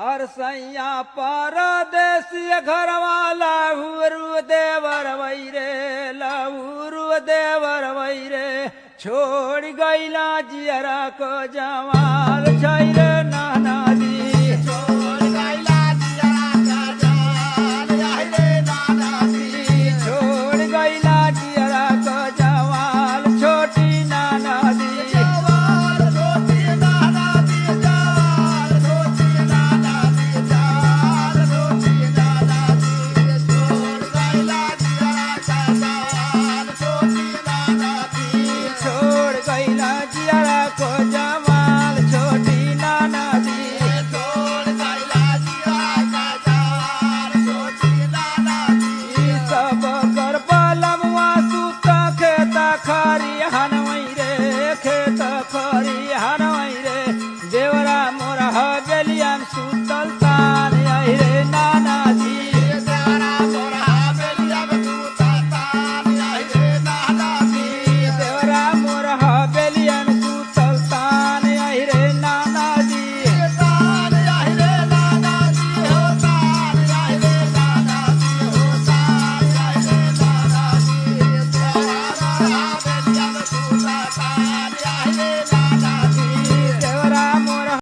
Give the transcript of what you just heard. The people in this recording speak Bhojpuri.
अरसैया परदेसी घरवाला हुरु देवर वैरे लहुरु देवर वैरे छोड़ गैला जियरा को जवाल छैरे नाना दी छोड़ गैला जियरा का जाल आइले नाना दी छोड़ गैला जियरा को जवाल छोटी नाना दी जवाल छोटी नाना दी जाल छोटी नाना दी जाल छोटी नाना दी छोड़ गैला जियरा का जाल छोटी नाना दी छोड़ गैला जियरा को जवाल छोटी नाना दी छोड़ गैला जियरा का जाल छोटी नाना दी सब कर बलमुआ सुत खेत खरी हनवई रे खेत खरी हनवई रे देवरा मोरा गेलियन सुत